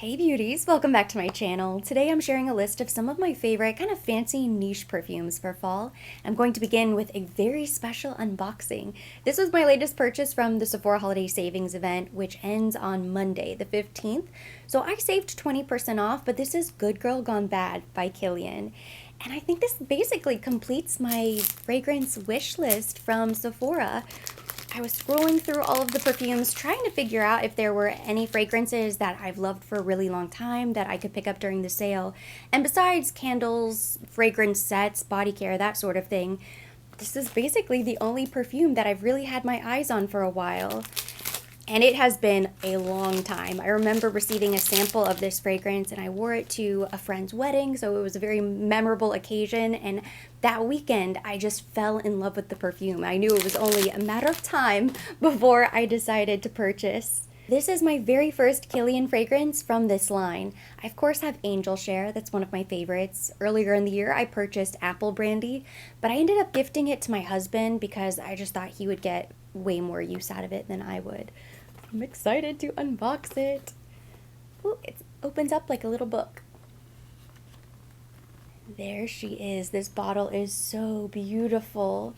Hey beauties, welcome back to my channel. Today I'm sharing a list of some of my favorite kind of fancy niche perfumes for fall. I'm going to begin with a very special unboxing. This was my latest purchase from the Sephora Holiday Savings event, which ends on Monday, the 15th. So I saved 20% off, but this is Good Girl Gone Bad by Killian. And I think this basically completes my fragrance wish list from Sephora. I was scrolling through all of the perfumes trying to figure out if there were any fragrances that I've loved for a really long time that I could pick up during the sale. And besides candles, fragrance sets, body care, that sort of thing, this is basically the only perfume that I've really had my eyes on for a while. And it has been a long time. I remember receiving a sample of this fragrance and I wore it to a friend's wedding, so it was a very memorable occasion. And that weekend, I just fell in love with the perfume. I knew it was only a matter of time before I decided to purchase. This is my very first Killian fragrance from this line. I of course have Angel Share, that's one of my favorites. Earlier in the year I purchased Apple Brandy, but I ended up gifting it to my husband because I just thought he would get way more use out of it than I would. I'm excited to unbox it. Ooh, it opens up like a little book. There she is. This bottle is so beautiful.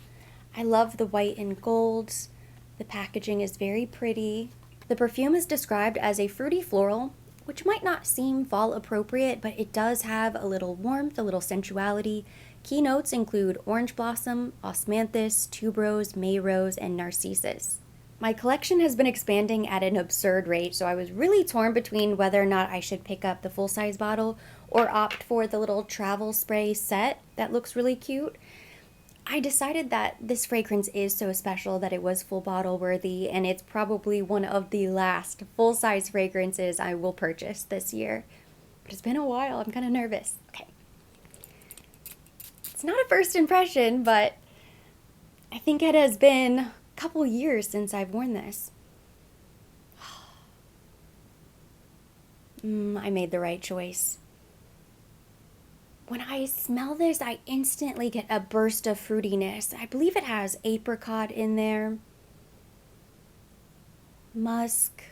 I love the white and golds. The packaging is very pretty. The perfume is described as a fruity floral, which might not seem fall appropriate, but it does have a little warmth, a little sensuality. Key notes include orange blossom, osmanthus, tuberose, May rose, and narcissus. My collection has been expanding at an absurd rate, so I was really torn between whether or not I should pick up the full-size bottle or opt for the little travel spray set that looks really cute. I decided that this fragrance is so special that it was full bottle worthy, and it's probably one of the last full-size fragrances I will purchase this year. But it's been a while, I'm kind of nervous. Okay. It's not a first impression, but I think it has been couple years since I've worn this. I made the right choice. When I smell this, I instantly get a burst of fruitiness. I believe it has apricot in there, musk.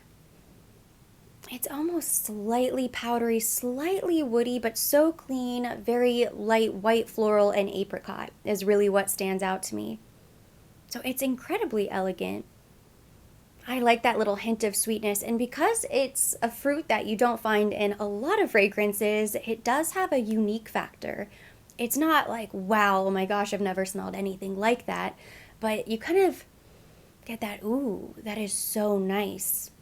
It's almost slightly powdery, slightly woody, but so clean. Very light white floral and apricot is really what stands out to me. So it's incredibly elegant. I like that little hint of sweetness, and because it's a fruit that you don't find in a lot of fragrances, it does have a unique factor. It's not like, wow, oh my gosh, I've never smelled anything like that, but you kind of get that, ooh, that is so nice.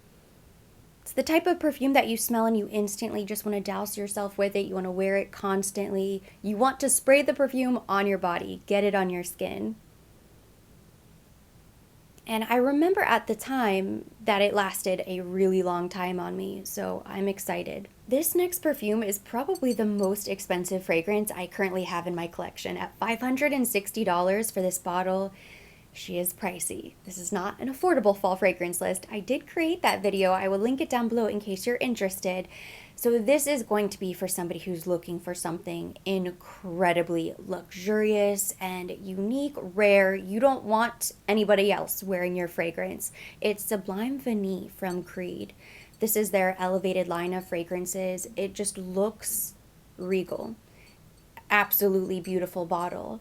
It's the type of perfume that you smell and you instantly just want to douse yourself with it. You want to wear it constantly. You want to spray the perfume on your body, get it on your skin. And I remember at the time that it lasted a really long time on me, so I'm excited. This next perfume is probably the most expensive fragrance I currently have in my collection. At $560 for this bottle, she is pricey. This is not an affordable fall fragrance list. I did create that video. I will link it down below in case you're interested. So this is going to be for somebody who's looking for something incredibly luxurious and unique, rare. You don't want anybody else wearing your fragrance. It's Sublime Vanille from Creed. This is their elevated line of fragrances. It just looks regal. Absolutely beautiful bottle.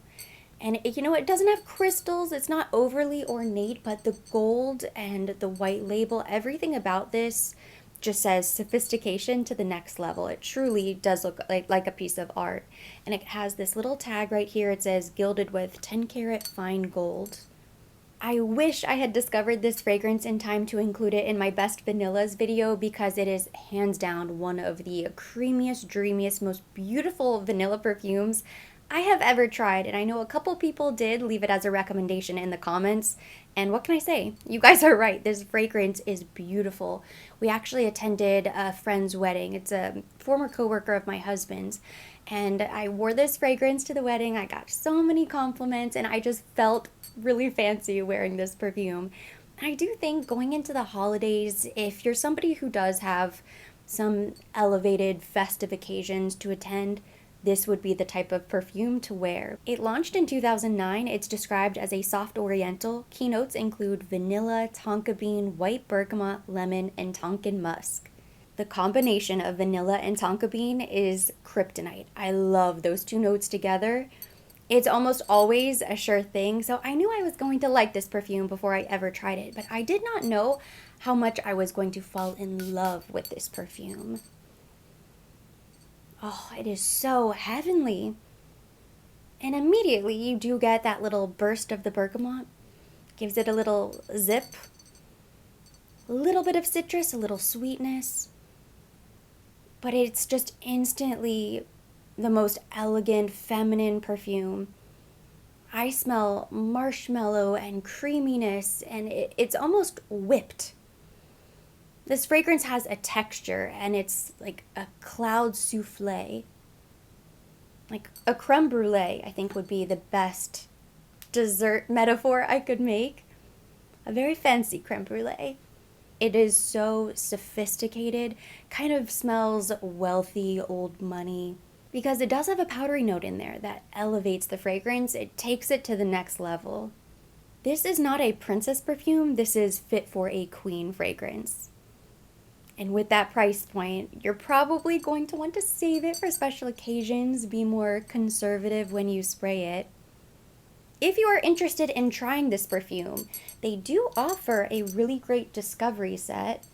And it doesn't have crystals, it's not overly ornate, but the gold and the white label, everything about this just says sophistication to the next level. It truly does look like a piece of art. And it has this little tag right here. It says gilded with 10 karat fine gold. I wish I had discovered this fragrance in time to include it in my best vanillas video, because it is hands down one of the creamiest, dreamiest, most beautiful vanilla perfumes I have ever tried, and I know a couple people did leave it as a recommendation in the comments, and what can I say? You guys are right. This fragrance is beautiful. We actually attended a friend's wedding. It's a former coworker of my husband's, and I wore this fragrance to the wedding. I got so many compliments, and I just felt really fancy wearing this perfume. I do think going into the holidays, if you're somebody who does have some elevated festive occasions to attend, this would be the type of perfume to wear. It launched in 2009. It's described as a soft oriental. Keynotes include vanilla, tonka bean, white bergamot, lemon, and Tonkin musk. The combination of vanilla and tonka bean is kryptonite. I love those two notes together. It's almost always a sure thing, so I knew I was going to like this perfume before I ever tried it, but I did not know how much I was going to fall in love with this perfume. Oh, it is so heavenly. And immediately you do get that little burst of the bergamot. Gives it a little zip, a little bit of citrus, a little sweetness. But it's just instantly the most elegant, feminine perfume. I smell marshmallow and creaminess, and it's almost whipped. This fragrance has a texture, and it's like a cloud souffle. Like a creme brulee, I think would be the best dessert metaphor I could make. A very fancy creme brulee. It is so sophisticated, kind of smells wealthy, old money, because it does have a powdery note in there that elevates the fragrance. It takes it to the next level. This is not a princess perfume. This is fit for a queen fragrance. And with that price point, you're probably going to want to save it for special occasions, be more conservative when you spray it. If you are interested in trying this perfume, they do offer a really great discovery set.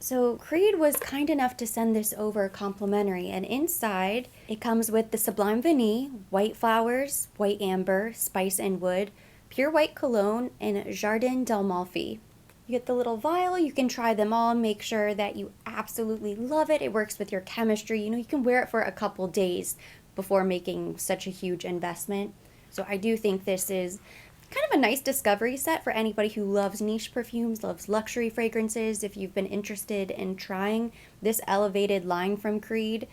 So Creed was kind enough to send this over complimentary, and inside it comes with the Sublime Vanille, white flowers, white amber, spice and wood, pure white cologne, and Jardin d'Amalfi. You get the little vial, you can try them all, make sure that you absolutely love it. It works with your chemistry. You can wear it for a couple days before making such a huge investment. So I do think this is kind of a nice discovery set for anybody who loves niche perfumes, loves luxury fragrances. If you've been interested in trying this elevated line from Creed,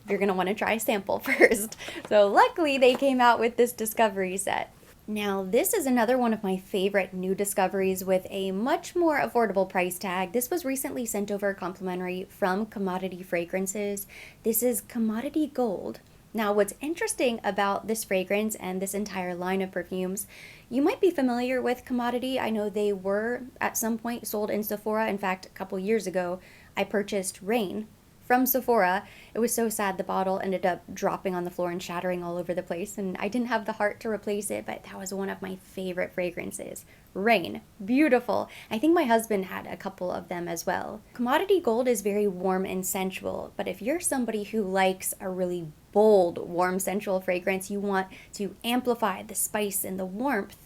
you're going to want to try a sample first. So luckily they came out with this discovery set. Now, this is another one of my favorite new discoveries with a much more affordable price tag. This was recently sent over complimentary from Commodity Fragrances. This is Commodity Gold. Now, what's interesting about this fragrance and this entire line of perfumes, you might be familiar with Commodity. I know they were at some point sold in Sephora. In fact, a couple years ago, I purchased Rain from Sephora. It was so sad the bottle ended up dropping on the floor and shattering all over the place, and I didn't have the heart to replace it, but that was one of my favorite fragrances. Rain. Beautiful. I think my husband had a couple of them as well. Commodity Gold is very warm and sensual, but if you're somebody who likes a really bold, warm, sensual fragrance, you want to amplify the spice and the warmth,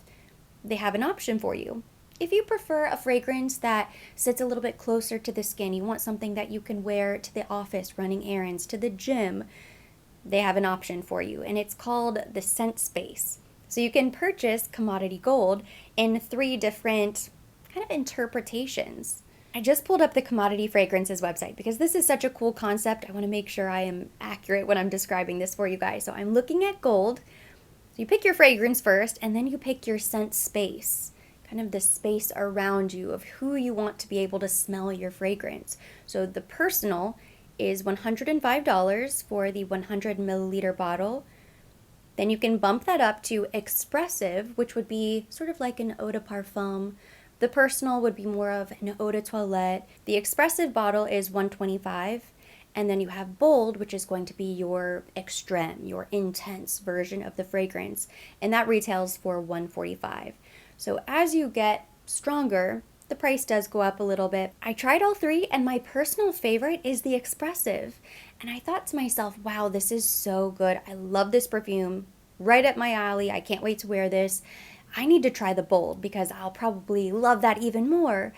they have an option for you. If you prefer a fragrance that sits a little bit closer to the skin, you want something that you can wear to the office, running errands, to the gym, they have an option for you, and it's called the Scent Space. So you can purchase Commodity Gold in 3 different kind of interpretations. I just pulled up the Commodity Fragrances website because this is such a cool concept. I want to make sure I am accurate when I'm describing this for you guys. So I'm looking at gold. So you pick your fragrance first, and then you pick your scent space. Kind of the space around you of who you want to be able to smell your fragrance. So the personal is $105 for the 100 milliliter bottle. Then you can bump that up to expressive, which would be sort of like an eau de parfum. The personal would be more of an eau de toilette. The expressive bottle is $125. And then you have bold, which is going to be your extreme, your intense version of the fragrance. And that retails for $145. So as you get stronger, the price does go up a little bit. I tried all 3, and my personal favorite is the expressive. And I thought to myself, wow, this is so good. I love this perfume. Right up my alley. I can't wait to wear this. I need to try the bold because I'll probably love that even more.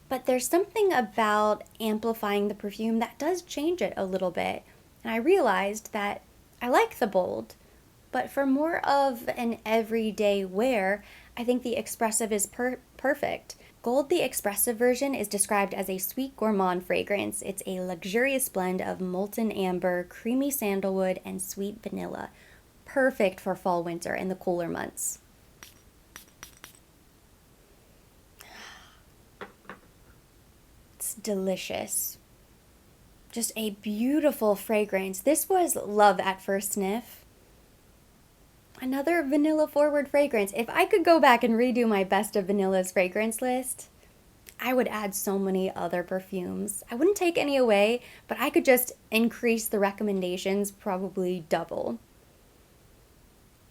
But there's something about amplifying the perfume that does change it a little bit. And I realized that I like the bold, but for more of an everyday wear, I think the expressive is perfect. Gold, the expressive version, is described as a sweet gourmand fragrance. It's a luxurious blend of molten amber, creamy sandalwood, and sweet vanilla. Perfect for fall, winter, and the cooler months. It's delicious. Just a beautiful fragrance. This was love at first sniff. Another vanilla forward fragrance. If I could go back and redo my best of vanillas fragrance list, I would add so many other perfumes. I wouldn't take any away, but I could just increase the recommendations probably double.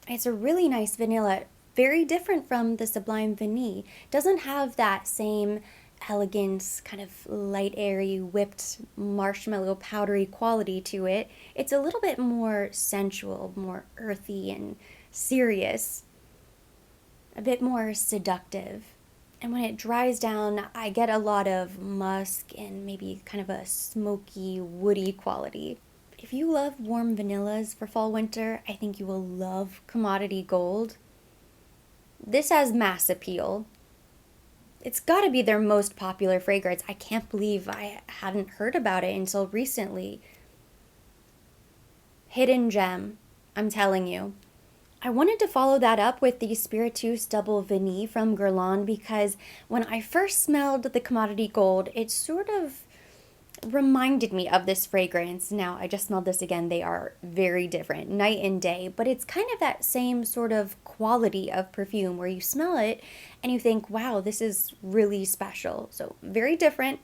It's a really nice vanilla, very different from the Sublime Vanille. Doesn't have that same elegance, kind of light, airy, whipped marshmallow powdery quality to it. It's a little bit more sensual, more earthy and serious, a bit more seductive. And when it dries down, I get a lot of musk and maybe kind of a smoky, woody quality. If you love warm vanillas for fall winter, I think you will love Commodity Gold. This has mass appeal. It's gotta be their most popular fragrance. I can't believe I hadn't heard about it until recently. Hidden gem, I'm telling you. I wanted to follow that up with the Spiritus Double Vanille from Guerlain because when I first smelled the Commodity Gold, it sort of reminded me of this fragrance. Now, I just smelled this again. They are very different, night and day, but it's kind of that same sort of quality of perfume where you smell it and you think, wow, this is really special. So, very different,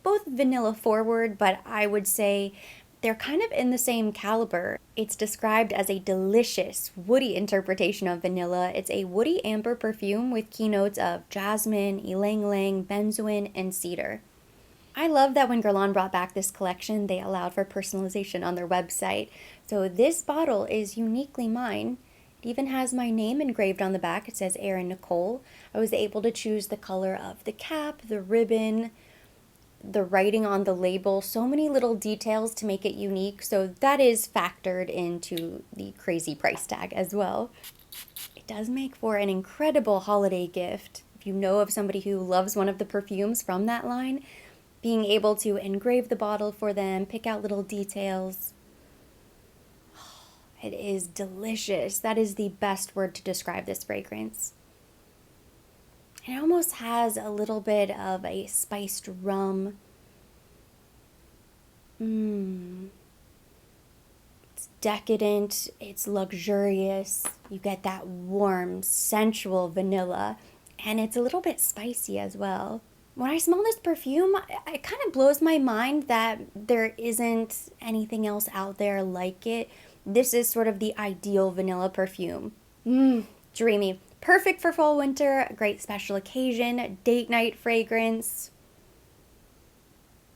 both vanilla forward, but I would say they're kind of in the same caliber. It's described as a delicious, woody interpretation of vanilla. It's a woody amber perfume with keynotes of jasmine, ylang ylang, benzoin, and cedar. I love that when Guerlain brought back this collection, they allowed for personalization on their website. So this bottle is uniquely mine. It even has my name engraved on the back. It says Erin, Nicole. I was able to choose the color of the cap, the ribbon, the writing on the label, so many little details to make it unique. So that is factored into the crazy price tag as well. It does make for an incredible holiday gift. If you know of somebody who loves one of the perfumes from that line, being able to engrave the bottle for them, pick out little details. It is delicious. That is the best word to describe this fragrance. It almost has a little bit of a spiced rum. It's decadent, it's luxurious. You get that warm, sensual vanilla, and it's a little bit spicy as well. When I smell this perfume, it kind of blows my mind that there isn't anything else out there like it. This is sort of the ideal vanilla perfume. Dreamy. Perfect for fall winter, great special occasion, date night fragrance.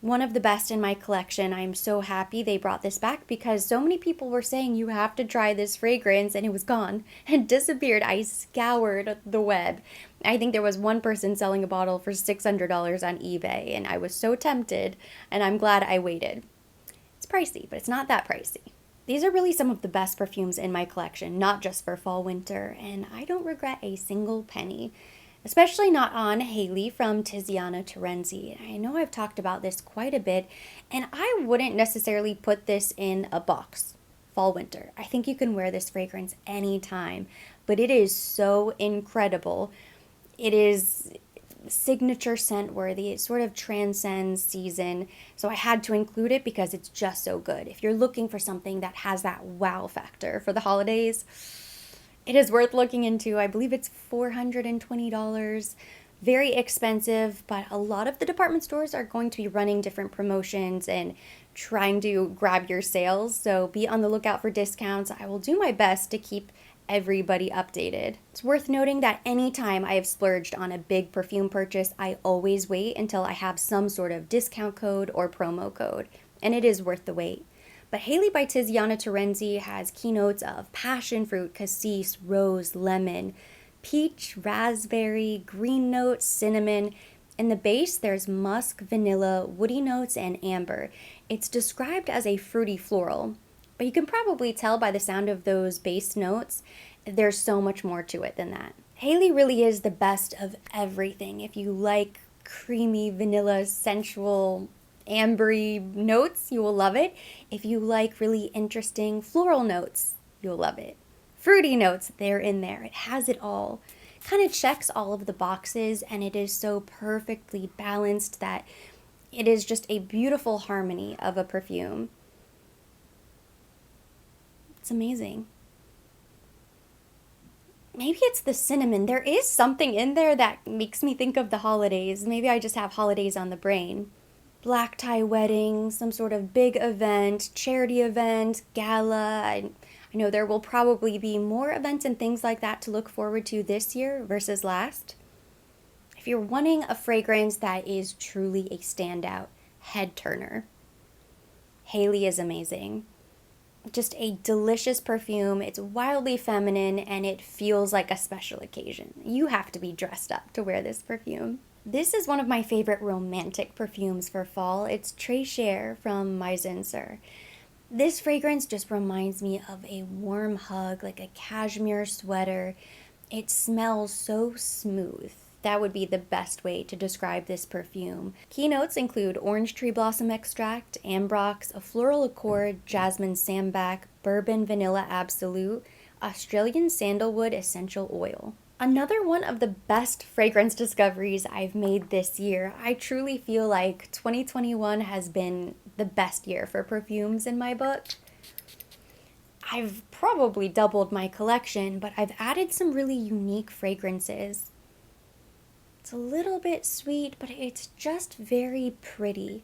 One of the best in my collection. I'm so happy they brought this back because so many people were saying you have to try this fragrance and it was gone and disappeared. I scoured the web. I think there was one person selling a bottle for $600 on eBay and I was so tempted and I'm glad I waited. It's pricey, but it's not that pricey. These are really some of the best perfumes in my collection, not just for fall winter, and I don't regret a single penny. Especially not on Haley from Tiziana Terenzi. I know I've talked about this quite a bit, and I wouldn't necessarily put this in a box, fall, winter. I think you can wear this fragrance anytime, but it is so incredible. It is signature scent worthy. It sort of transcends season, so I had to include it because it's just so good. If you're looking for something that has that wow factor for the holidays, it is worth looking into. I believe it's $420. Very expensive, but a lot of the department stores are going to be running different promotions and trying to grab your sales. So be on the lookout for discounts. I will do my best to keep everybody updated. It's worth noting that anytime I have splurged on a big perfume purchase, I always wait until I have some sort of discount code or promo code, and it is worth the wait. But Haley by Tiziana Terenzi has keynotes of passion fruit, cassis, rose, lemon, peach, raspberry, green notes, cinnamon. In the base, there's musk, vanilla, woody notes, and amber. It's described as a fruity floral, but you can probably tell by the sound of those base notes, there's so much more to it than that. Haley really is the best of everything. If you like creamy, vanilla, sensual, ambery notes, you will love it. If you like really interesting floral notes, you'll love it. Fruity notes, they're in there. It has it all. Kind of checks all of the boxes, and it is so perfectly balanced that it is just a beautiful harmony of a perfume. It's amazing. Maybe it's the cinnamon. There is something in there that makes me think of the holidays. Maybe I just have holidays on the brain. Black tie wedding, some sort of big event, charity event, gala. I know there will probably be more events and things like that to look forward to this year versus last. If you're wanting a fragrance that is truly a standout, head turner, Haley is amazing. Just a delicious perfume. It's wildly feminine and it feels like a special occasion. You have to be dressed up to wear this perfume. This is one of my favorite romantic perfumes for fall. It's Très Cher from Mizensir. This fragrance just reminds me of a warm hug, like a cashmere sweater. It smells so smooth. That would be the best way to describe this perfume. Keynotes include orange tree blossom extract, ambrox, a floral accord, jasmine sambac, bourbon vanilla absolute, Australian sandalwood essential oil. Another one of the best fragrance discoveries I've made this year. I truly feel like 2021 has been the best year for perfumes in my book. I've probably doubled my collection, but I've added some really unique fragrances. It's a little bit sweet, but it's just very pretty.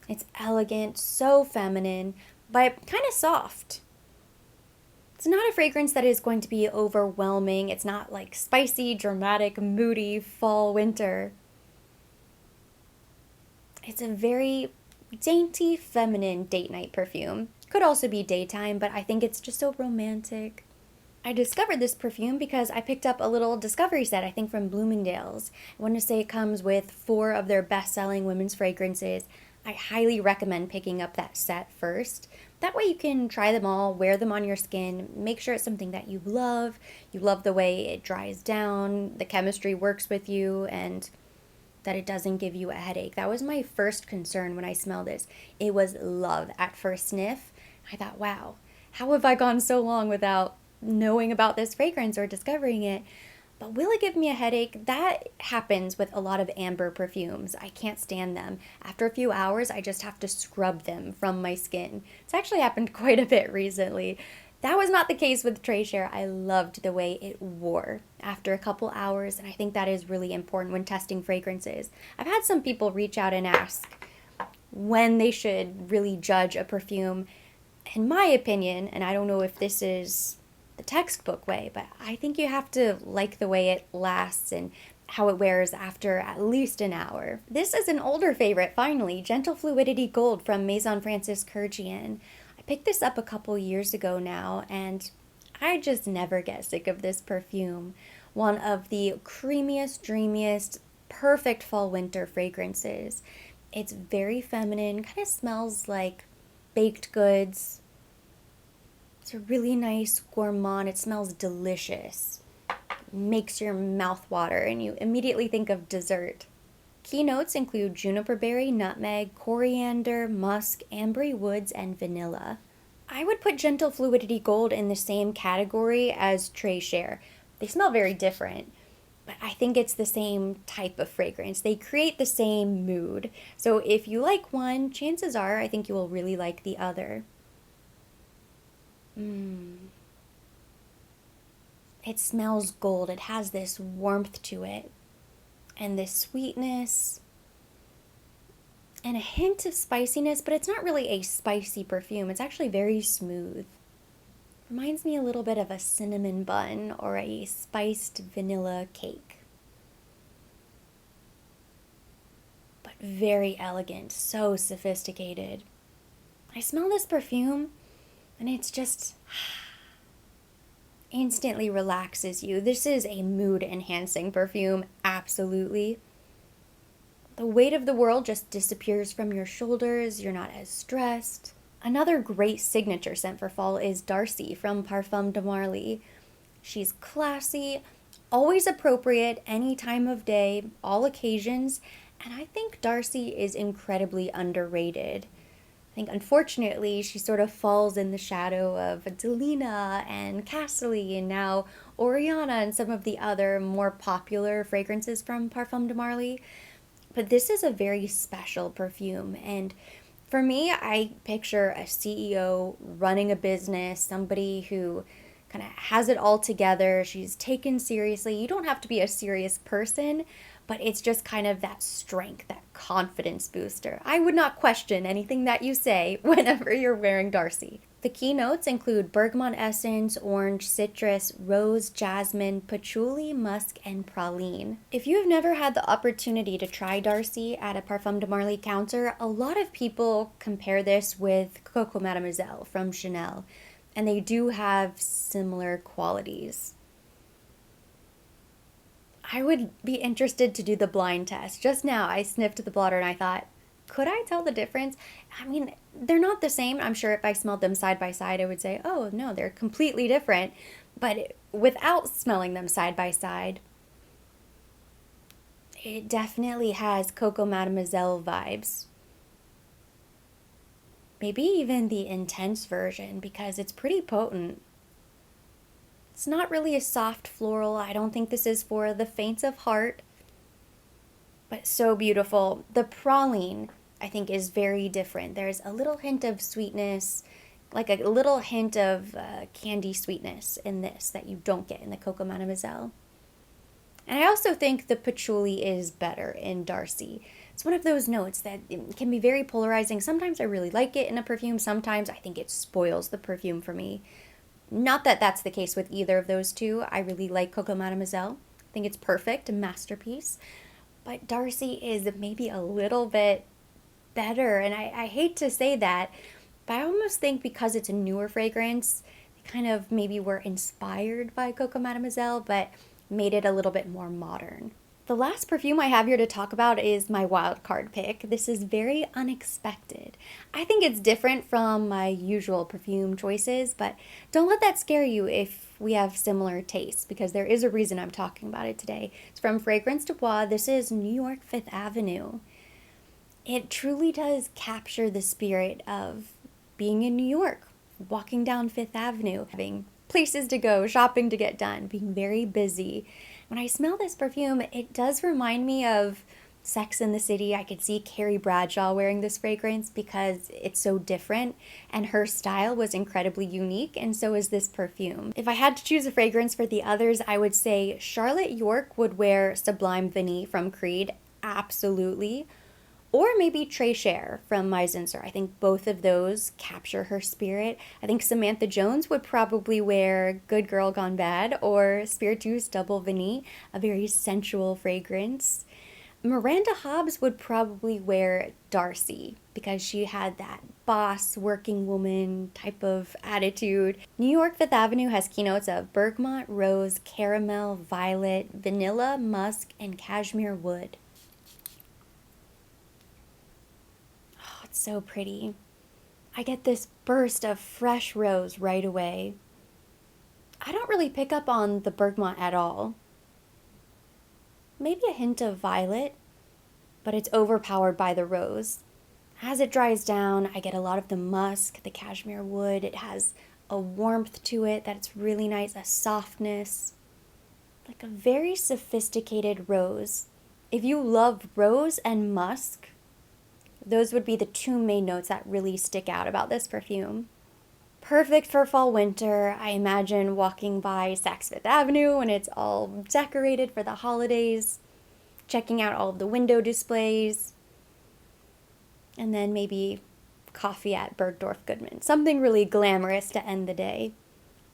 It's elegant, so feminine, but kind of soft. It's not a fragrance that is going to be overwhelming. It's not like spicy, dramatic, moody fall, winter. It's a very dainty, feminine date night perfume. Could also be daytime, but I think it's just so romantic. I discovered this perfume because I picked up a little discovery set, I think from Bloomingdale's. I want to say it comes with 4 of their best-selling women's fragrances. I highly recommend picking up that set first. That way you can try them all, wear them on your skin, make sure it's something that you love the way it dries down, the chemistry works with you, and that it doesn't give you a headache. That was my first concern when I smelled this. It was love at first sniff. I thought, wow, how have I gone so long without knowing about this fragrance or discovering it? But will it give me a headache? That happens with a lot of amber perfumes. I can't stand them. After a few hours, I just have to scrub them from my skin. It's actually happened quite a bit recently. That was not the case with Très Cher. I loved the way it wore after a couple hours, and I think that is really important when testing fragrances. I've had some people reach out and ask when they should really judge a perfume. In my opinion, and I don't know if this is the textbook way, but I think you have to like the way it lasts and how it wears after at least an hour. This is an older favorite, finally, Gentle Fluidity Gold from Maison Francis Kurkdjian. I picked this up a couple years ago now, and I just never get sick of this perfume. One of the creamiest, dreamiest, perfect fall-winter fragrances. It's very feminine, kind of smells like baked goods. It's a really nice gourmand. It smells delicious. Makes your mouth water and you immediately think of dessert. Key notes include juniper berry, nutmeg, coriander, musk, ambery woods, and vanilla. I would put Gentle Fluidity Gold in the same category as Très Cher. They smell very different, but I think it's the same type of fragrance. They create the same mood. So if you like one, chances are I think you will really like the other. It smells gold. It has this warmth to it and this sweetness and a hint of spiciness, but it's not really a spicy perfume. It's actually very smooth. Reminds me a little bit of a cinnamon bun or a spiced vanilla cake. But very elegant, so sophisticated. I smell this perfume and it's just instantly relaxes you. This is a mood-enhancing perfume, absolutely. The weight of the world just disappears from your shoulders. You're not as stressed. Another great signature scent for fall is Darcy from Parfums de Marly. She's classy, always appropriate, any time of day, all occasions, and I think Darcy is incredibly underrated. I think, unfortunately, she sort of falls in the shadow of Delina and Cassidy and now Oriana and some of the other more popular fragrances from Parfums de Marly. But this is a very special perfume, and for me, I picture a CEO running a business, somebody who kind of has it all together. She's taken seriously. You don't have to be a serious person, but it's just kind of that strength, that confidence booster. I would not question anything that you say whenever you're wearing Darcy. The key notes include bergamot essence, orange, citrus, rose, jasmine, patchouli, musk, and praline. If you have never had the opportunity to try Darcy at a Parfums de Marly counter, a lot of people compare this with Coco Mademoiselle from Chanel, and they do have similar qualities. I would be interested to do the blind test. Just now, I sniffed the blotter and I thought, could I tell the difference? I mean, they're not the same. I'm sure if I smelled them side by side, I would say, oh no, they're completely different. But without smelling them side by side, it definitely has Coco Mademoiselle vibes. Maybe even the intense version, because it's pretty potent. It's not really a soft floral. I don't think this is for the faint of heart, but so beautiful. The praline, I think, is very different. There's a little hint of sweetness, like a little hint of candy sweetness in this that you don't get in the Coco Mademoiselle. And I also think the patchouli is better in Darcy. It's one of those notes that can be very polarizing. Sometimes I really like it in a perfume. Sometimes I think it spoils the perfume for me. Not that that's the case with either of those two. I really like Coco Mademoiselle. I think it's perfect, a masterpiece. But Darcy is maybe a little bit better. And I hate to say that, but I almost think because it's a newer fragrance, they kind of maybe were inspired by Coco Mademoiselle, but made it a little bit more modern. The last perfume I have here to talk about is my wild card pick. This is very unexpected. I think it's different from my usual perfume choices, but don't let that scare you if we have similar tastes, because there is a reason I'm talking about it today. It's from Fragrance de Bois. This is New York 5th Avenue. It truly does capture the spirit of being in New York, walking down 5th Avenue, having places to go, shopping to get done, being very busy. When I smell this perfume, it does remind me of Sex and the City. I could see Carrie Bradshaw wearing this fragrance because it's so different, and her style was incredibly unique, and so is this perfume. If I had to choose a fragrance for the others, I would say Charlotte York would wear Sublime Vanille from Creed, absolutely. Or maybe Treasure from Mizensir. I think both of those capture her spirit. I think Samantha Jones would probably wear Good Girl Gone Bad or Spiritueuse Double Vanille, a very sensual fragrance. Miranda Hobbs would probably wear Darcy because she had that boss, working woman type of attitude. New York 5th Avenue has keynotes of bergamot, rose, caramel, violet, vanilla, musk, and cashmere wood. It's so pretty. I get this burst of fresh rose right away. I don't really pick up on the bergamot at all. Maybe a hint of violet, but it's overpowered by the rose. As it dries down, I get a lot of the musk, the cashmere wood. It has a warmth to it that's really nice, a softness, like a very sophisticated rose. If you love rose and musk, those would be the two main notes that really stick out about this perfume. Perfect for fall winter. I imagine walking by Saks Fifth Avenue when it's all decorated for the holidays, checking out all of the window displays, and then maybe coffee at Bergdorf Goodman. Something really glamorous to end the day.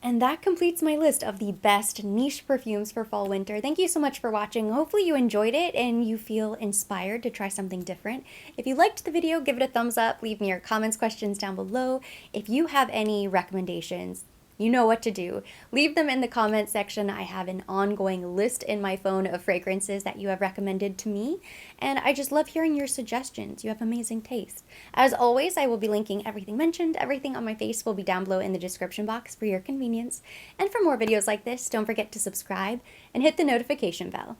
And that completes my list of the best niche perfumes for fall winter. Thank you so much for watching. Hopefully you enjoyed it and you feel inspired to try something different. If you liked the video, give it a thumbs up. Leave me your comments, questions down below. If you have any recommendations, you know what to do. Leave them in the comments section. I have an ongoing list in my phone of fragrances that you have recommended to me, and I just love hearing your suggestions. You have amazing taste. As always, I will be linking everything mentioned. Everything on my face will be down below in the description box for your convenience. And for more videos like this, don't forget to subscribe and hit the notification bell.